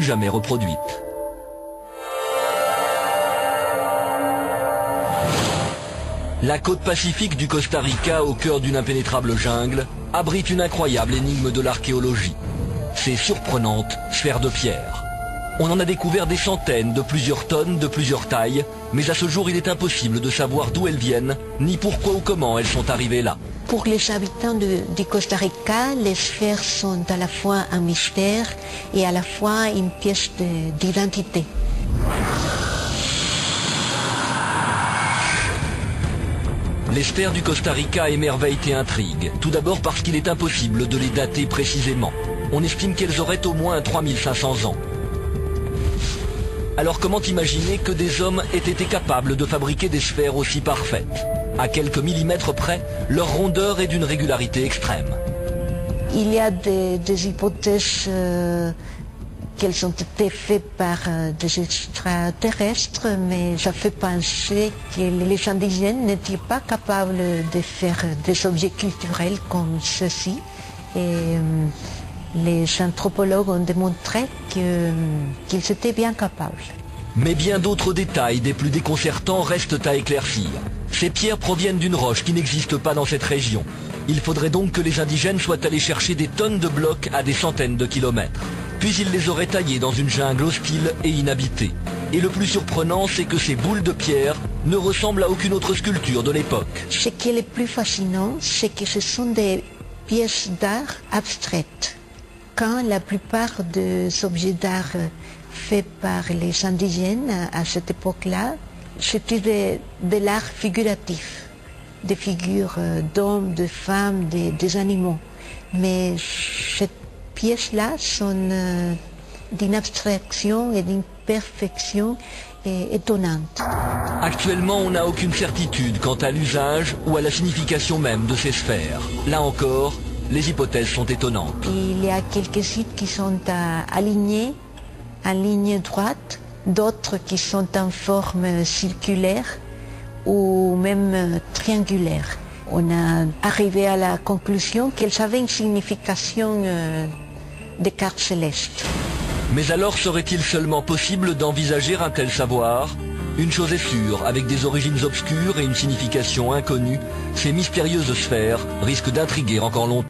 jamais reproduite. La côte pacifique du Costa Rica, au cœur d'une impénétrable jungle, abrite une incroyable énigme de l'archéologie. Ces surprenantes sphères de pierre. On en a découvert des centaines, de plusieurs tonnes, de plusieurs tailles, mais à ce jour il est impossible de savoir d'où elles viennent, ni pourquoi ou comment elles sont arrivées là. Pour les habitants du Costa Rica, les sphères sont à la fois un mystère et à la fois une pièce d'identité. Les sphères du Costa Rica émerveillent et intriguent, tout d'abord parce qu'il est impossible de les dater précisément. On estime qu'elles auraient au moins 3500 ans. Alors comment imaginer que des hommes aient été capables de fabriquer des sphères aussi parfaites? À quelques millimètres près, leur rondeur est d'une régularité extrême. Il y a des hypothèses qu'elles ont été faites par des extraterrestres, mais ça fait penser que les indigènes n'étaient pas capables de faire des objets culturels comme ceci. Et les anthropologues ont démontré qu'ils étaient bien capables. Mais bien d'autres détails, des plus déconcertants, restent à éclaircir. Ces pierres proviennent d'une roche qui n'existe pas dans cette région. Il faudrait donc que les indigènes soient allés chercher des tonnes de blocs à des centaines de kilomètres. Puis ils les auraient taillés dans une jungle hostile et inhabitée. Et le plus surprenant, c'est que ces boules de pierre ne ressemblent à aucune autre sculpture de l'époque. Ce qui est le plus fascinant, c'est que ce sont des pièces d'art abstraites. Quand la plupart des objets d'art faits par les indigènes à cette époque-là, c'était de l'art figuratif, des figures d'hommes, de femmes, des animaux. Mais ces pièces-là sont d'une abstraction et d'une perfection étonnante. Actuellement, on n'a aucune certitude quant à l'usage ou à la signification même de ces sphères. Là encore, les hypothèses sont étonnantes. Il y a quelques sites qui sont alignés en ligne droite, d'autres qui sont en forme circulaire ou même triangulaire. On a arrivé à la conclusion qu'elles avaient une signification des cartes célestes. Mais alors serait-il seulement possible d'envisager un tel savoir? Une chose est sûre, avec des origines obscures et une signification inconnue, ces mystérieuses sphères risquent d'intriguer encore longtemps.